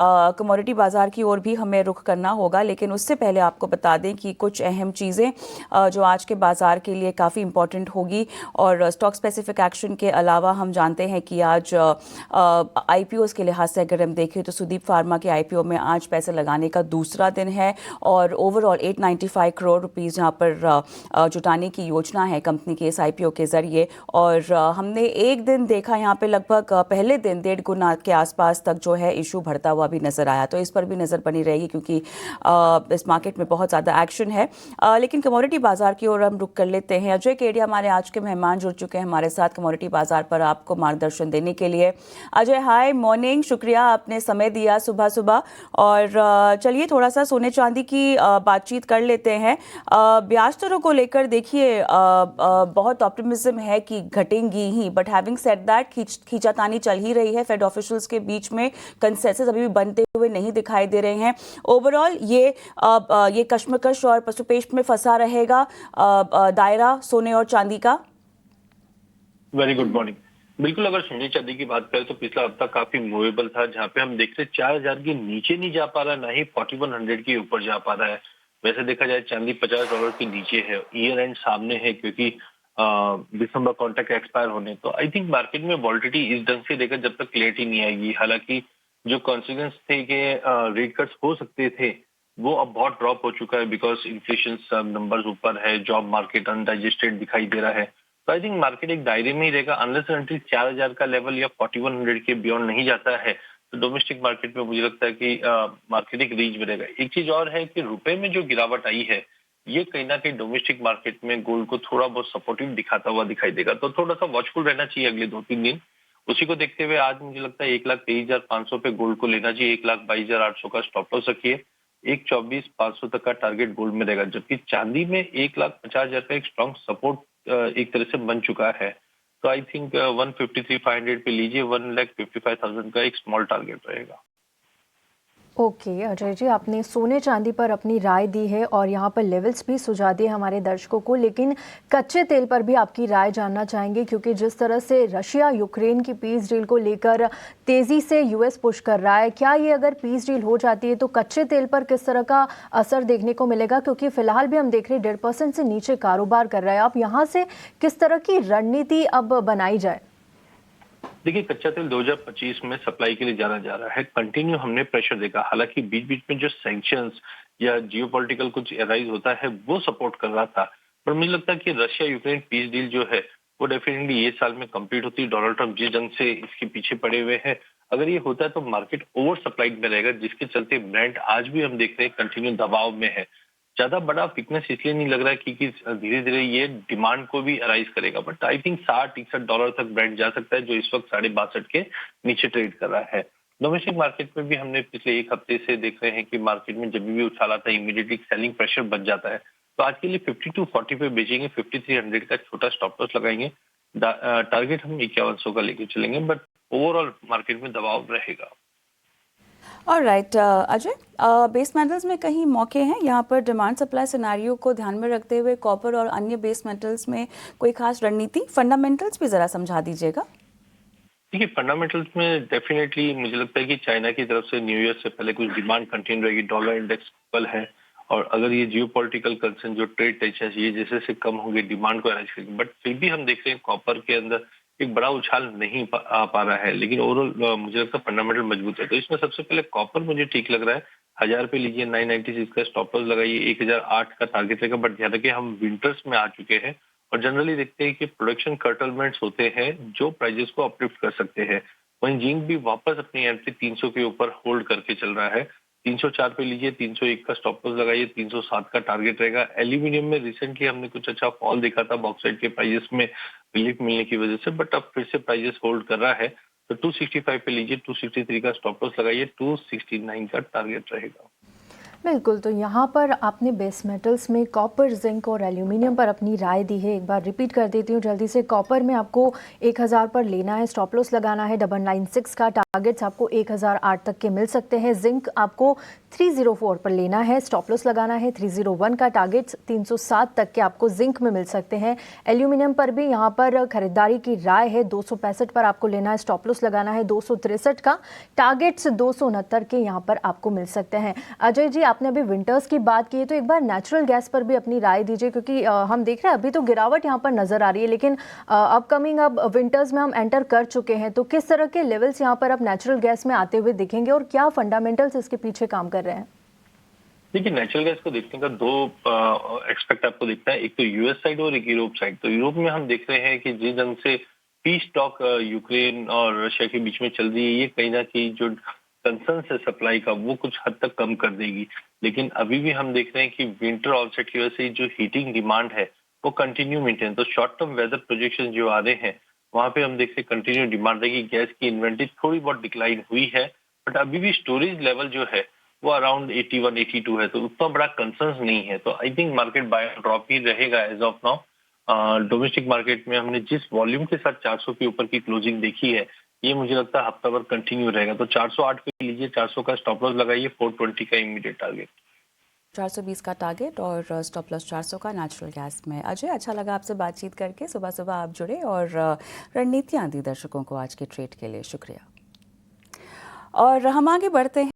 Commodity बाजार की ओर भी हमें रुख करना होगा, लेकिन उससे पहले आपको बता दें कि कुछ अहम चीज़ें जो आज के बाजार के लिए काफ़ी इंपॉर्टेंट होगी। और स्टॉक स्पेसिफिक एक्शन के अलावा हम जानते हैं कि आज आईपीओज़ के लिहाज से अगर हम देखें तो सुदीप फार्मा के आईपीओ में आज पैसे लगाने का दूसरा दिन है और ओवरऑल 895 करोड़ रुपीस यहाँ पर जुटाने की योजना है कंपनी के इस आईपीओ के जरिए। और हमने एक दिन देखा यहाँ पे लगभग पहले दिन 1.5 गुना के आसपास तक जो है इशू बढ़ता हुआ भी नजर आया, तो इस पर भी नजर बनी रहेगी क्योंकि इस मार्केट में बहुत ज़्यादा एक्शन है। लेकिन कमोडिटी बाजार की ओर हम रुक कर लेते हैं। अजय केडिया हमारे आज के मेहमान जुड़ चुके हैं हमारे साथ कमोडिटी बाजार पर आपको मार्गदर्शन देने के लिए। अजय हाय मॉर्निंग, शुक्रिया आपने समय दिया सुबह सुबह। और चलिए थोड़ा सा सोने चांदी की बातचीत कर लेते हैं। ब्याज दरों को लेकर देखिए बहुत ऑप्टिमिज्म है कि घटेंगी ही, बट हैविंग सेड दैट खींचातानी चल ही रही है फेड ऑफिशियल्स के बीच में। कंसेंसस अभी भी बनते हुए नहीं दिखाई दे रहे हैं। ओवरऑल ये कश्मकश और पसुपेश में फंसा रहेगा दायरा सोने और चांदी का। Very good morning. बिल्कुल, अगर सोने चांदी की बात करें तो पिछला हफ्ता काफी मूवेबल था, जहां पे हम देख रहे 4,000 के नीचे नहीं जा पा रहा, ना ही 4100 के ऊपर जा पा रहा है। वैसे देखा जाए चांदी $50 के नीचे है, ईयर एंड सामने है क्योंकि दिसंबर कॉन्ट्रैक्ट एक्सपायर होने। तो आई थिंक मार्केट में वॉलिटिलिटी इस ढंग से देकर जब तक क्लियरिटी नहीं आएगी। हालांकि जो कॉन्सिक्वेंस थे कि रेट कट्स हो सकते थे वो अब बहुत ड्रॉप हो चुका है, बिकॉज इन्फ्लेशन नंबर्स ऊपर है, जॉब मार्केट अनडाइजेस्टेड दिखाई दे रहा है। तो आई थिंक मार्केट एक दायरे में ही रहेगा अनलेस एंड अनटिल 4,000 का लेवल या 4100 के बियॉन्ड नहीं जाता है। तो डोमेस्टिक मार्केट में मुझे लगता है कि मार्केट एक रेंज में रहेगा। एक चीज और है कि रुपए में जो गिरावट आई है ये कहीं ना कहीं डोमेस्टिक मार्केट में गोल्ड को थोड़ा बहुत सपोर्टिव दिखाता हुआ दिखाई देगा। तो थोड़ा सा वॉचफुल रहना चाहिए अगले 2-3 दिन। उसी को देखते हुए आज मुझे लगता है 1,23,500 पे गोल्ड को लेना चाहिए। 1,22,800 का स्टॉप लॉस रखिए। 1,24,500 तक का टारगेट गोल्ड में रहेगा, जबकि चांदी में 1,50,000 का एक स्ट्रॉन्ग सपोर्ट एक तरह से बन चुका है। तो आई थिंक 153,500 पे लीजिए, 1,55,000 का एक स्मॉल टारगेट रहेगा। ओके अजय जी, आपने सोने चांदी पर अपनी राय दी है और यहाँ पर लेवल्स भी सुझा दिए हमारे दर्शकों को, लेकिन कच्चे तेल पर भी आपकी राय जानना चाहेंगे क्योंकि जिस तरह से रशिया यूक्रेन की पीस डील को लेकर तेजी से यूएस पुश कर रहा है, क्या ये अगर पीस डील हो जाती है तो कच्चे तेल पर किस तरह का असर देखने को मिलेगा? क्योंकि फिलहाल भी हम देख रहे हैं 1.5% से नीचे कारोबार कर रहा है। आप यहाँ से किस तरह की रणनीति अब बनाई जाए? देखिए, कच्चा तेल 2025 में सप्लाई के लिए जाना जा रहा है। कंटिन्यू हमने प्रेशर देखा, हालांकि बीच बीच में जो सैंक्शंस या जियोपॉलिटिकल कुछ एराइज होता है वो सपोर्ट कर रहा था। पर मुझे लगता है कि रशिया यूक्रेन पीस डील जो है वो डेफिनेटली ये साल में कंप्लीट होती है। डोनाल्ड ट्रंप जिस ढंग से इसके पीछे पड़े हुए हैं, अगर ये होता है तो मार्केट ओवर सप्लाइड में रहेगा, जिसके चलते ब्रेंट आज भी हम देख रहे हैं कंटिन्यू दबाव में है। ज्यादा बड़ा वीकनेस इसलिए नहीं लग रहा है क्योंकि धीरे धीरे ये डिमांड को भी अराइज करेगा। बट आई थिंक $60-61 तक ब्रेंड जा सकता है, जो इस वक्त 62.5 के नीचे ट्रेड कर रहा है। डोमेस्टिक मार्केट में भी हमने पिछले एक हफ्ते से देख रहे हैं कि मार्केट में जब भी उछाल आता है इमीडिएटली सेलिंग प्रेशर बच जाता है। तो आज के लिए 5240 पे बेचेंगे, 5300 का छोटा स्टॉप लॉस लगाएंगे। टारगेट हम 5100 का लेके चलेंगे, बट ओवरऑल मार्केट में दबाव रहेगा। ऑलराइट अजय, बेस मेटल्स में कहीं मौके हैं यहाँ पर डिमांड सप्लाई सिनेरियो को ध्यान में रखते हुए कॉपर और अन्य बेस मेटल्स में कोई खास रणनीति? फंडामेंटल्स भी जरा समझा दीजिएगा। देखिए, फंडामेंटल्स में डेफिनेटली मुझे लगता है कि चाइना की तरफ से न्यू ईयर से पहले कुछ डिमांड कंटिन्यू रहेगी। डॉलर इंडेक्स कल है और अगर ये जियोपॉलिटिकल कंसर्न जो ट्रेड टेंशन ये जैसे से कम होंगे डिमांड को अरेंज करेंगे। बट फिर भी हम देख रहे हैं कॉपर के अंदर एक बड़ा उछाल नहीं आ पा रहा है, लेकिन ओवरऑल मुझे लगता है फंडामेंटल मजबूत है। तो इसमें सबसे पहले कॉपर मुझे ठीक लग रहा है। 1,000 पे लीजिए, 996 का स्टॉप लॉस लगाइए, 1,008 का टारगेट रहेगा। बट ध्यान रखिए हम विंटर्स में आ चुके हैं और जनरली देखते हैं कि प्रोडक्शन कर्टलमेंट्स होते हैं जो प्राइजेस को अपलिफ्ट कर सकते हैं। वहीं जिंक भी वापस अपनी एंट्री 300 के ऊपर होल्ड करके चल रहा है। 304 पे लीजिए, 301 का स्टॉप लॉस लगाइए, 307 का टारगेट रहेगा। एल्यूमिनियम में रिसेंटली हमने कुछ अच्छा फॉल देखा था बॉक्साइट के प्राइजेस में रिलीफ मिलने की वजह से, बट अब फिर से प्राइजेस होल्ड कर रहा है। तो 265 पे लीजिए, 263 का स्टॉप लॉस लगाइए, 269 का टारगेट रहेगा। बिल्कुल, तो यहाँ पर आपने बेस मेटल्स में कॉपर, जिंक और एल्यूमिनियम पर अपनी राय दी है। एक बार रिपीट कर देती हूँ जल्दी से। कॉपर में आपको 1000 पर लेना है, स्टॉप लॉस लगाना है 996 का। टारगेट्स आपको 1008 तक के मिल सकते हैं। जिंक आपको 304 पर लेना है, स्टॉप लॉस लगाना है 301 का। टारगेट्स 307 तक के आपको जिंक में मिल सकते हैं। एल्यूमिनियम पर भी यहाँ पर खरीदारी की राय है, 265 पर आपको लेना है, स्टॉप लॉस लगाना है 263 का। टारगेट्स 269 के यहाँ पर आपको मिल सकते हैं। अजय जी, आपने अभी विंटर्स की बात की है, तो एक बार नेचुरल गैस पर भी अपनी राय दीजिए, क्योंकि हम देख रहे हैं अभी तो गिरावट यहाँ पर नजर आ रही है, लेकिन अपकमिंग अब विंटर्स में हम एंटर कर चुके हैं, तो किस तरह के लेवल्स यहाँ पर अब नेचुरल गैस में आते हुए दिखेंगे और क्या फंडामेंटल्स इसके पीछे काम कर रहे हैं? देखिए, नेचुरल गैस को देखने का दो एक्सपेक्ट आपको दिखता है, एक तो यूएस साइड और एक यूरोप साइड। तो यूरोप में हम देख रहे हैं कि जिस ढंग से पीस टॉक यूक्रेन और रशिया के बीच में चल रही है, ये कहीं ना कहीं जो कंसर्न है सप्लाई का वो कुछ हद तक कम कर देगी। लेकिन अभी भी हम देख रहे हैं कि विंटर ऑनसेट की वजह से जो हीटिंग डिमांड है वो कंटिन्यू मेंटेन। तो शॉर्ट टर्म वेदर प्रोजेक्शन जो आ रहे हैं वहां पे हम देख रहे हैं कंटिन्यू डिमांड रहेगी। गैस की इन्वेंटरी थोड़ी बहुत डिक्लाइन हुई है, बट अभी भी स्टोरेज लेवल जो है वो अराउंड 81 82 है, तो उतना बड़ा कंसर्न नहीं है। तो I think market by drop ही रहेगा as of now. Domestic market में हमने जिस वॉल्यूम के साथ 400 के ऊपर की क्लोजिंग देखी है, ये मुझे लगता है हफ्ता भर कंटिन्यू रहेगा। तो 408 पे लीजिए, 400 का स्टॉप लॉस लगाइए, 420 का इमीडिएट टारगेट। 420 का टारगेट और स्टॉप लॉस 400 का नेचुरल गैस में। अजय, अच्छा लगा आपसे बातचीत करके। सुबह सुबह आप जुड़े और रणनीतियाँ दी दर्शकों को आज के ट्रेड के लिए। शुक्रिया। और हम आगे बढ़ते हैं।